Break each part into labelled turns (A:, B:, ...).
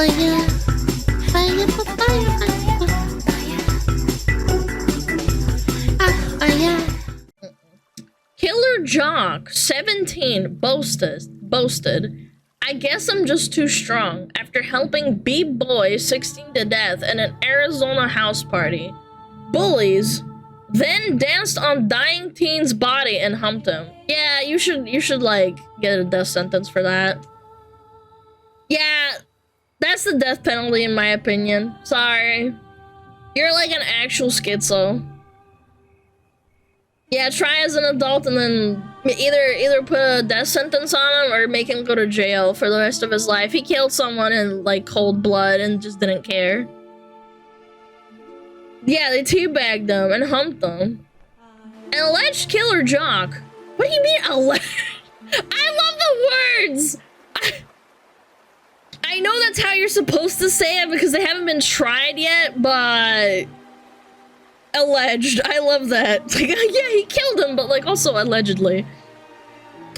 A: fire, fire for fire, fire.
B: Killer Jock, 17, boasted. I guess I'm just too strong after helping B-boy 16 to death in an Arizona house party. Bullies then danced on dying teen's body and humped him. Yeah, you should like get a death sentence for that. Yeah, that's the death penalty in my opinion. Sorry. You're like an actual schizo. Yeah, try as an adult and then either put a death sentence on him or make him go to jail for the rest of his life. He killed someone in like cold blood and just didn't care. Yeah, they teabagged him and humped him. An alleged killer jock. What do you mean alleged? I love the words! I know that's how you're supposed to say it because they haven't been tried yet, but... Alleged. I love that. Like, yeah, he killed him, but like also allegedly.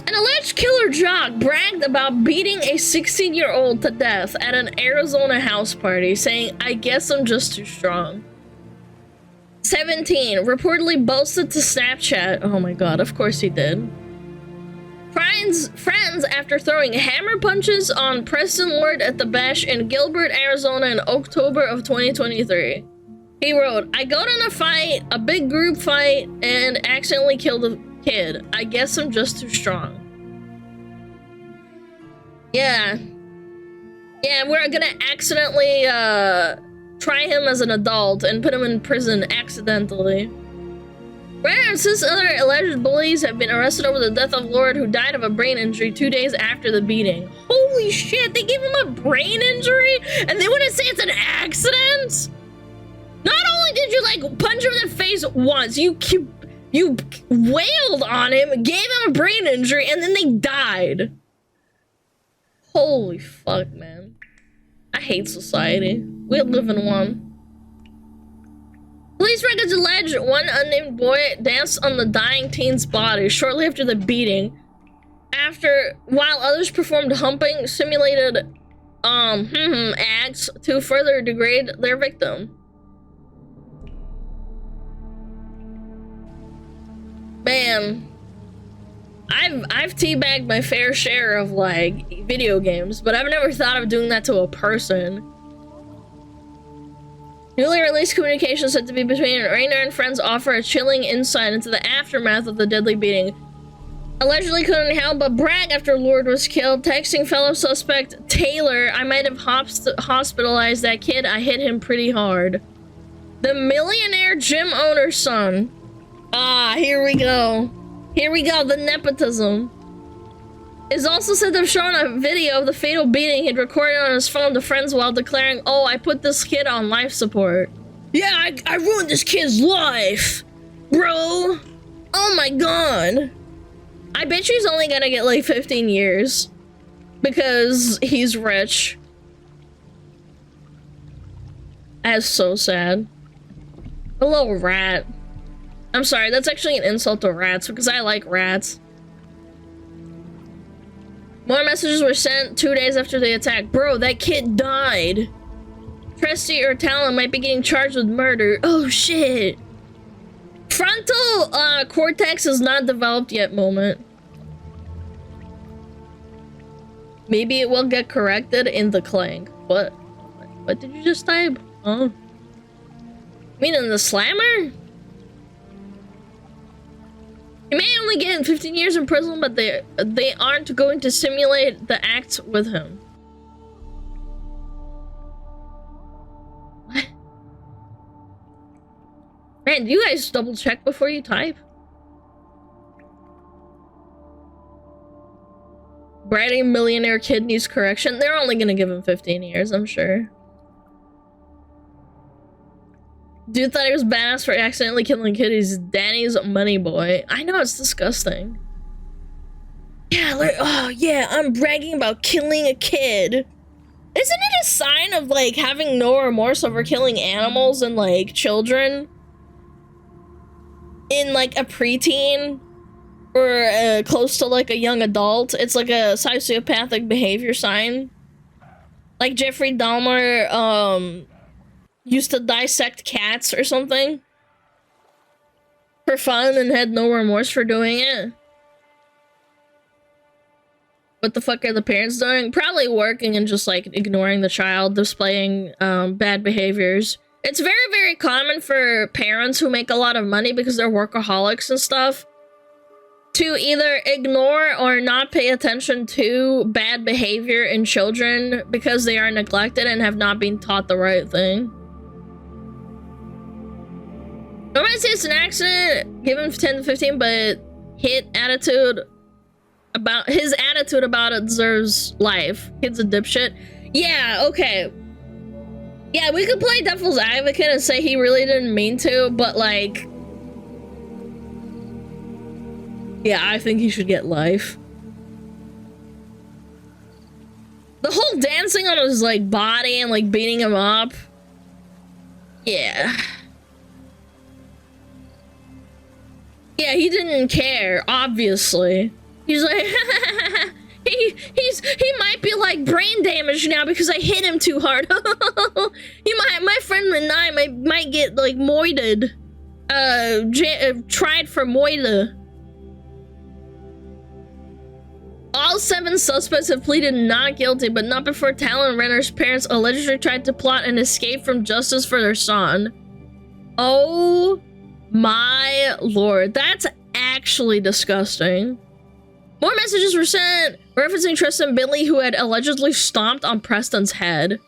B: An alleged killer jock bragged about beating a 16-year-old to death at an Arizona house party, saying, I guess I'm just too strong. 17, reportedly boasted to Snapchat. Oh my god, of course he did. Friends after throwing hammer punches on Preston Lord at the Bash in Gilbert, Arizona in October of 2023. He wrote, I got in a fight, a big group fight, and accidentally killed a kid. I guess I'm just too strong. Yeah. Yeah, we're gonna accidentally, try him as an adult and put him in prison accidentally. Brad and 6 other alleged bullies have been arrested over the death of Lord, who died of a brain injury 2 days after the beating. Holy shit, they gave him a brain injury? And they wouldn't say it's an accident? Not only did you like punch him in the face once, you wailed on him, gave him a brain injury, and then they died. Holy fuck, man. I hate society. We live in one. Police records allege one unnamed boy danced on the dying teen's body shortly after the beating, while others performed humping simulated acts to further degrade their victim. Man, I've teabagged my fair share of like video games, but I've never thought of doing that to a person. Newly released communications said to be between Rainer and friends offer a chilling insight into the aftermath of the deadly beating. Allegedly couldn't help but brag after Lord was killed, texting fellow suspect Taylor, I might have hospitalized that kid, I hit him pretty hard. The millionaire gym owner's son. Ah, here we go. Here we go, the nepotism. Is also said to have shown a video of the fatal beating he'd recorded on his phone to friends while declaring, oh, I put this kid on life support. Yeah, I ruined this kid's life, bro. Oh my god. I bet you he's only gonna get like 15 years because he's rich. That's so sad. A little rat. I'm sorry, that's actually an insult to rats because I like rats. More messages were sent 2 days after the attack. Bro, that kid died. Tresty or Talon might be getting charged with murder. Oh shit. Frontal cortex is not developed yet moment. Maybe it will get corrected in the clank. What? What did you just type? Oh. You mean in the slammer? He may only get 15 years in prison, but they aren't going to simulate the acts with him. What? Man, do you guys double check before you type? Bratty millionaire kid needs correction. They're only gonna give him 15 years, I'm sure. Dude thought he was badass for accidentally killing a kid. He's Danny's money boy. I know, it's disgusting. Yeah, like, oh yeah, I'm bragging about killing a kid. Isn't it a sign of like having no remorse over killing animals and like children? In like a preteen or close to like a young adult. It's like a sociopathic behavior sign. Like Jeffrey Dahmer, used to dissect cats or something for fun and had no remorse for doing it. What the fuck are the parents doing? Probably working and just like ignoring the child, displaying bad behaviors. It's very, very common for parents who make a lot of money because they're workaholics and stuff to either ignore or not pay attention to bad behavior in children because they are neglected and have not been taught the right thing. Nobody say it's an accident, give him 10 to 15, but his attitude about it deserves life. Kid's a dipshit. Yeah, okay. Yeah, we could play devil's advocate and say he really didn't mean to, but like, yeah, I think he should get life. The whole dancing on his like body and like beating him up. Yeah. Yeah, he didn't care, obviously. He's like, he might be like brain damaged now because I hit him too hard. My friend and I might get like moited. Tried for moida. All 7 suspects have pleaded not guilty, but not before Talon Renner's parents allegedly tried to plot an escape from justice for their son. Oh my lord, that's actually disgusting. More messages were sent referencing Tristan Bentley, who had allegedly stomped on Preston's head.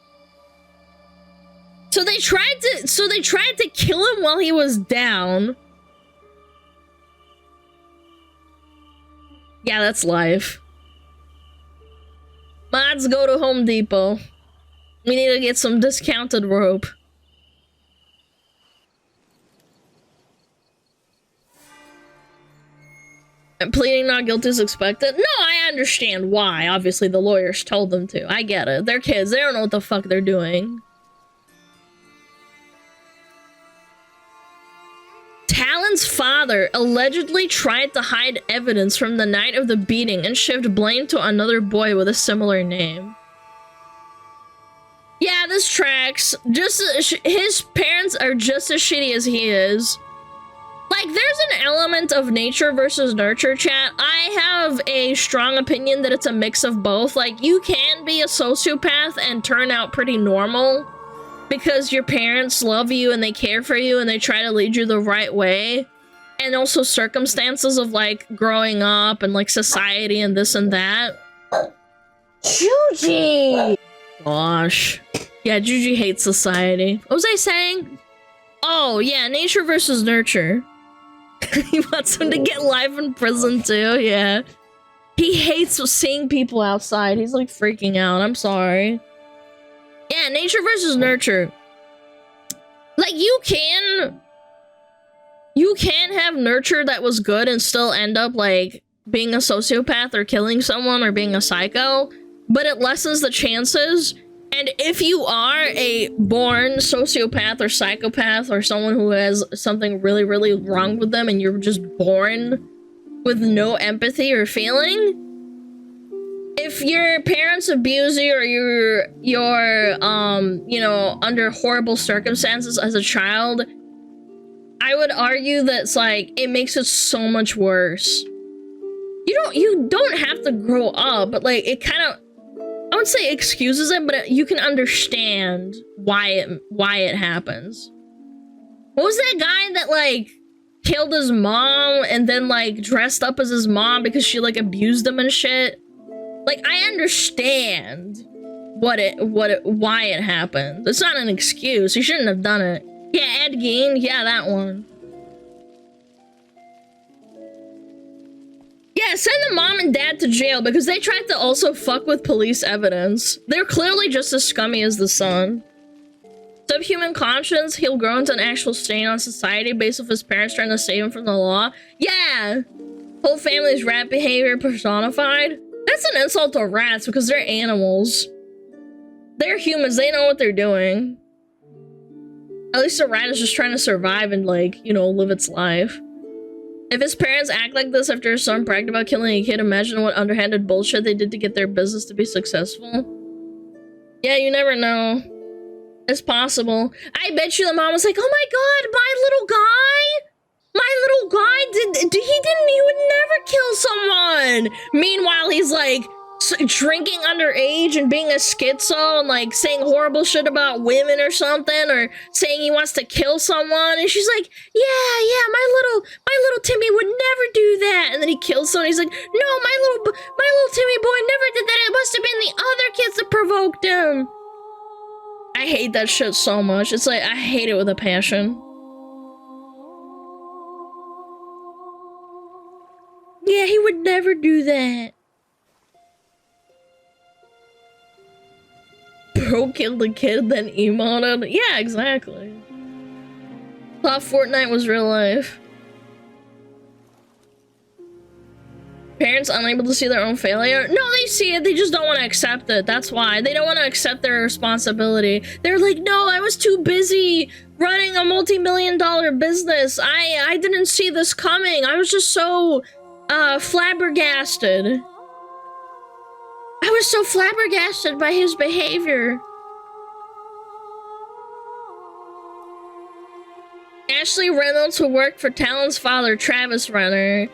B: So they tried to kill him while he was down. Yeah, that's life. Mods, go to Home Depot. We need to get some discounted rope. And pleading not guilty is expected? No, I understand why. Obviously, the lawyers told them to. I get it. They're kids. They don't know what the fuck they're doing. Talon's father allegedly tried to hide evidence from the night of the beating and shifted blame to another boy with a similar name. Yeah, this tracks. His parents are just as shitty as he is. Like, there's an element of nature versus nurture, chat. I have a strong opinion that it's a mix of both. Like, you can be a sociopath and turn out pretty normal because your parents love you and they care for you and they try to lead you the right way. And also circumstances of, like, growing up and, like, society and this and that. Juji! Gosh. Yeah, Juji hates society. What was I saying? Oh, yeah, nature versus nurture. He wants him to get life in prison too, yeah. He hates seeing people outside. He's like freaking out. I'm sorry. Yeah, nature versus nurture. Like, you can have nurture that was good and still end up like being a sociopath or killing someone or being a psycho, but it lessens the chances. And if you are a born sociopath or psychopath or someone who has something really, really wrong with them and you're just born with no empathy or feeling, if your parents abuse you or you're you know, under horrible circumstances as a child, I would argue that it's like, it makes it so much worse. You don't have to grow up, but like, it kind of, I wouldn't say excuses it, but you can understand why it happens. What was that guy that like killed his mom and then like dressed up as his mom because she like abused him and shit? Like, I understand why it happened. It's not an excuse. He shouldn't have done it. Yeah, Ed Gein. Yeah, that one. Yeah, send the mom and dad to jail because they tried to also fuck with police evidence. They're clearly just as scummy as the son. Subhuman conscience, he'll grow into an actual stain on society based off his parents trying to save him from the law. Yeah! Whole family's rat behavior personified. That's an insult to rats because they're animals. They're humans, they know what they're doing. At least a rat is just trying to survive and like, you know, live its life. If his parents act like this after his son bragged about killing a kid, imagine what underhanded bullshit they did to get their business to be successful. Yeah, you never know. It's possible. I bet you the mom was like, oh my god, my little guy, he would never kill someone. Meanwhile, he's like drinking underage and being a schizo and like saying horrible shit about women or something, or saying he wants to kill someone. And she's like, yeah, my little Timmy would never do that. And then he kills someone. He's like, no, my little Timmy boy never did that. It must have been the other kids that provoked him. I hate that shit so much. It's like, I hate it with a passion. Yeah, he would never do that. Bro killed the kid, then emoted. Yeah, exactly. Thought Fortnite was real life. Parents unable to see their own failure? No, they see it, they just don't want to accept it. That's why. They don't want to accept their responsibility. They're like, no, I was too busy running a multi-million-dollar business. I didn't see this coming. I was just so flabbergasted. I was so flabbergasted by his behavior. Ashley Reynolds, who worked for Talon's father, Travis Renner,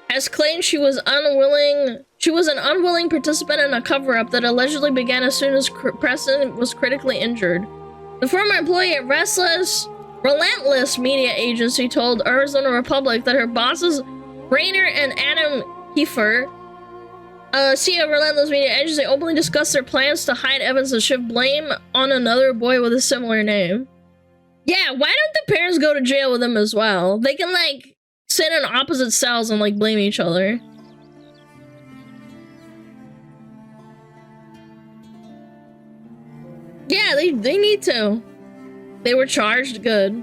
B: has claimed she was an unwilling participant in a cover-up that allegedly began as soon as Preston was critically injured. The former employee at Relentless Media Agency told Arizona Republic that her bosses, Rainer and Adam Kiefer, CEO of Relentless Media Agency, openly discussed their plans to hide evidence and shift blame on another boy with a similar name. Yeah, why don't the parents go to jail with them as well? They can, like, sit in opposite cells and, like, blame each other. Yeah, they need to. They were charged good.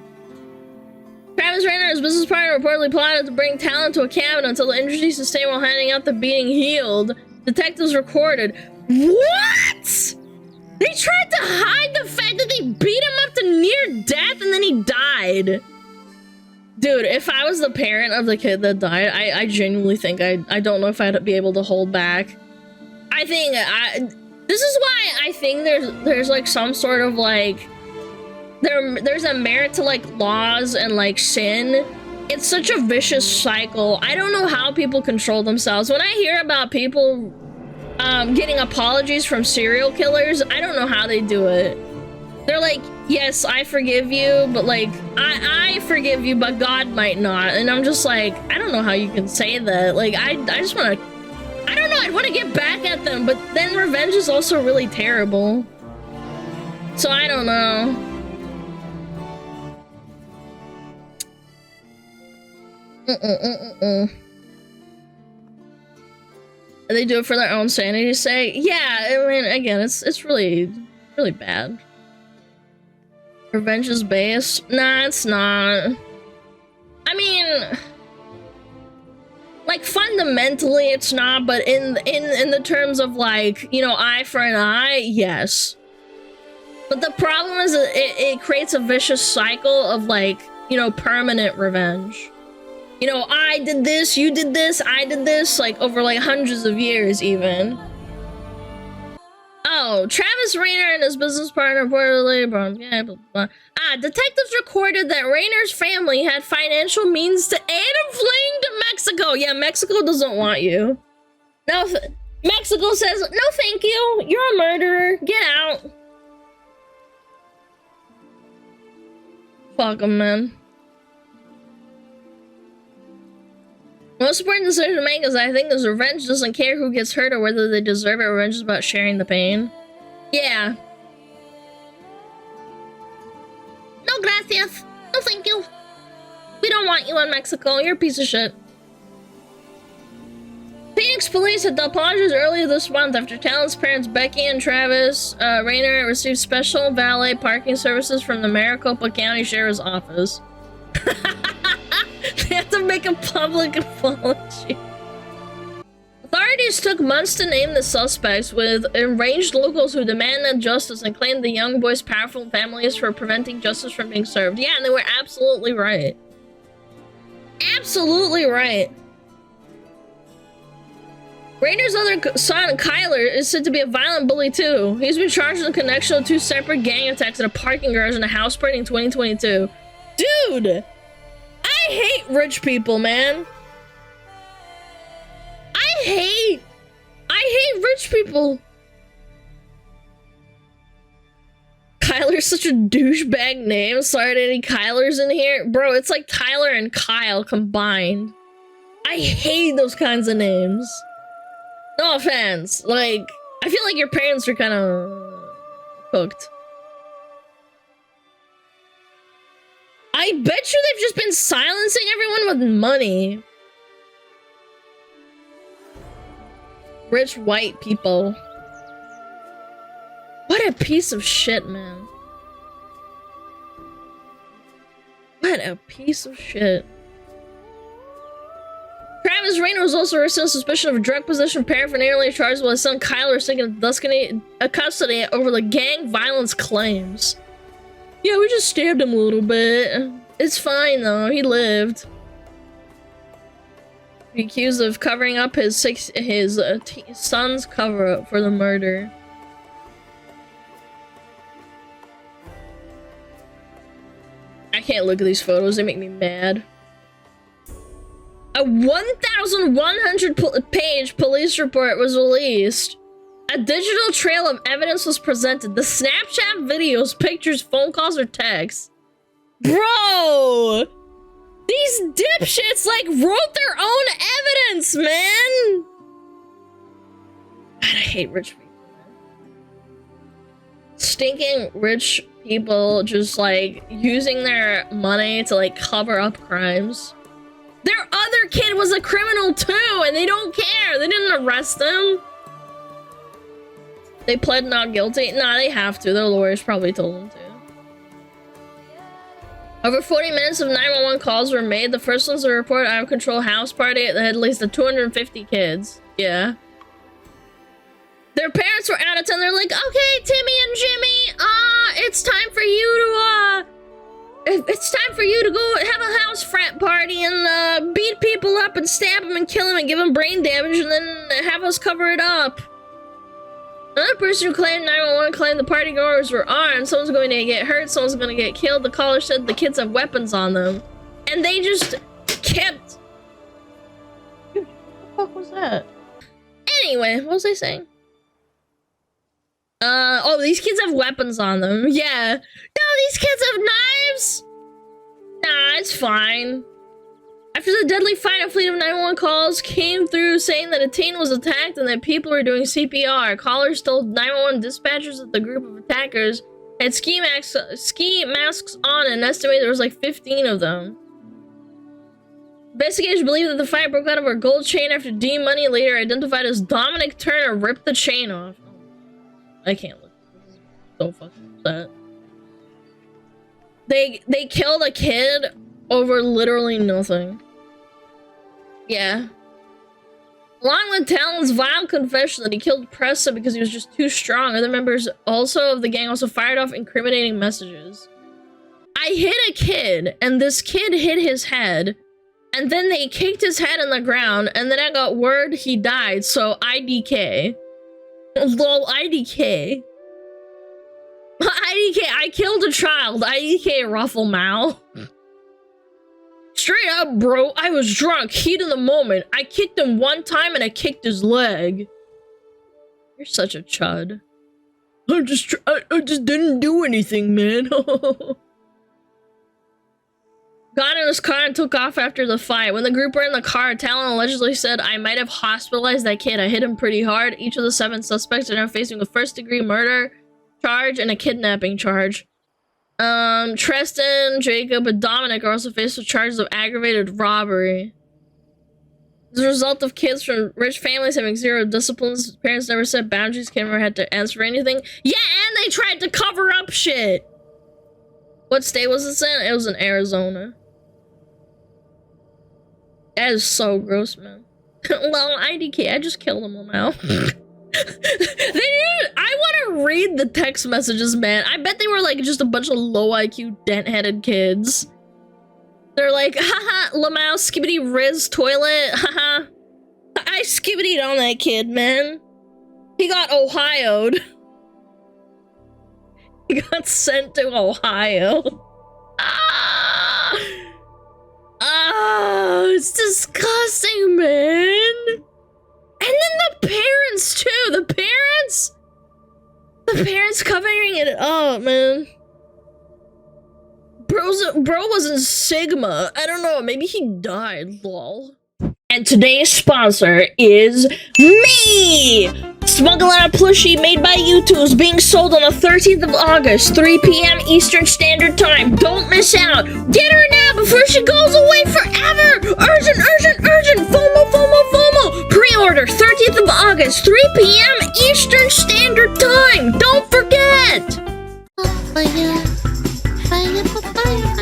B: Travis Rainer and his business partner reportedly plotted to bring Talon to a cabin until the injuries he sustained while handing out the beating healed. Detectives recorded. What?! They tried to hide the fact that they beat him up to near death and then he died. Dude, if I was the parent of the kid that died, I genuinely think I don't know if I'd be able to hold back. I think this is why I think there's like some sort of like there's a merit to like laws and like sin. It's such a vicious cycle. I don't know how people control themselves. When I hear about people getting apologies from serial killers, I don't know how they do it. They're like, yes, I forgive you, but like, I forgive you, but God might not. And I'm just like, I don't know how you can say that. Like, I just want to, I don't know, I want to get back at them, but then revenge is also really terrible. So I don't know. They do it for their own sanity's sake. Yeah, I mean, again, it's really bad. Revenge is based? Nah, it's not. I mean, like fundamentally, it's not. But in the terms of like, you know, eye for an eye, yes. But the problem is that it creates a vicious cycle of like, you know, permanent revenge. You know, I did this, you did this, I did this, like over like hundreds of years even. Oh, Travis Rainer and his business partner reportedly, blah, blah, blah. Detectives recorded that Rainer's family had financial means to aid him fleeing to Mexico. Yeah, Mexico doesn't want you. No, Mexico says, no thank you, you're a murderer, get out. Fuck him, man. Most important decision to make is I think is revenge doesn't care who gets hurt or whether they deserve it. Revenge is about sharing the pain. Yeah. No gracias. No thank you. We don't want you in Mexico. You're a piece of shit. Phoenix police had apologized earlier this month after Talon's parents Becky and Travis Rainer received special valet parking services from the Maricopa County Sheriff's Office. They have to make a public apology. Authorities took months to name the suspects, with enraged locals who demanded justice and claimed the young boy's powerful families for preventing justice from being served. Yeah, and they were absolutely right. Absolutely right. Rainer's other son, Kyler, is said to be a violent bully too. He's been charged in connection with 2 separate gang attacks at a parking garage and a house party in 2022. Dude! I hate rich people, man. I hate rich people. Kyler's such a douchebag name. Sorry to any Kylers in here. Bro, it's like Tyler and Kyle combined. I hate those kinds of names. No offense. Like, I feel like your parents are kind of hooked. I bet you they've just been silencing everyone with money. Rich white people. What a piece of shit, man. What a piece of shit. Travis Rayner was also arrested on suspicion of drug possession, paraphernalia charges, while his son Kyler is taken into custody over the gang violence claims. Yeah, we just stabbed him a little bit. It's fine though, he lived. He's accused of covering up his son's cover-up for the murder. I can't look at these photos, they make me mad. A 1,100-page police report was released. A digital trail of evidence was presented. The Snapchat videos, pictures, phone calls, or texts. Bro! These dipshits, like, wrote their own evidence, man! God, I hate rich people, man. Stinking rich people just, like, using their money to, like, cover up crimes. Their other kid was a criminal too, and they don't care. They didn't arrest him. They pled not guilty. Nah, they have to. Their lawyers probably told them to. Over 40 minutes of 911 calls were made. The first one's a report out of control house party that had at least 250 kids. Yeah. Their parents were out of town. They're like, okay, Timmy and Jimmy, it's time for you to go have a house frat party and beat people up and stab them and kill them and give them brain damage and then have us cover it up. Another person who claimed 911 claimed the party goers were armed. Someone's going to get hurt, someone's going to get killed. The caller said the kids have weapons on them. And they just kept... Dude, what the fuck was that? Anyway, what was I saying? Oh, these kids have weapons on them. Yeah. No, these kids have knives! Nah, it's fine. After the deadly fight, a fleet of 911 calls came through saying that a teen was attacked and that people were doing CPR. Callers told 911 dispatchers that the group of attackers had ski masks on and estimated there was like 15 of them. Investigators believe that the fight broke out of a gold chain after D Money, later identified as Dominic Turner, ripped the chain off. I can't look. This is so fucking upset. They killed a kid over literally nothing. Yeah. Along with Talon's vile confession that he killed Pressa because he was just too strong, other members also of the gang also fired off incriminating messages. I hit a kid, and this kid hit his head, and then they kicked his head in the ground, and then I got word he died, so IDK. Lol, IDK. IDK, I killed a child. IDK Ruffle Mal. Straight up, bro, I was drunk, heat of the moment. I kicked him one time and I kicked his leg. You're such a chud. I just didn't do anything, man. Got in his car and took off after the fight. When the group were in the car, Talon allegedly said, I might have hospitalized that kid. I hit him pretty hard. Each of the 7 suspects are now facing a first-degree murder charge and a kidnapping charge. Tristan, Jacob, and Dominic are also faced with charges of aggravated robbery. As a result of kids from rich families having zero disciplines, parents never set boundaries, kids never had to answer for anything. Yeah, and they tried to cover up shit! What state was this in? It was in Arizona. That is so gross, man. Well, IDK, I just killed them all now. I want to read the text messages, man. I bet they were like just a bunch of low IQ dent-headed kids. They're like, haha, Lamau skibbity riz toilet, haha. I skibbity'd on that kid, man. He got Ohio'd. He got sent to Ohio. It's disgusting, man. And then the parents, too. The parents covering it up, man. Bro was in Sigma. I don't know. Maybe he died, lol. And today's sponsor is me! Smuggle Out a plushie made by YouTube is being sold on the 13th of August, 3 p.m. Eastern Standard Time. Don't miss out. Get her now before she goes away forever! Urgent, urgent, urgent! FOMO, FOMO, FOMO! Pre-order 13th of August, 3 p.m. Eastern Standard Time. Don't forget!
A: Fire, fire, fire.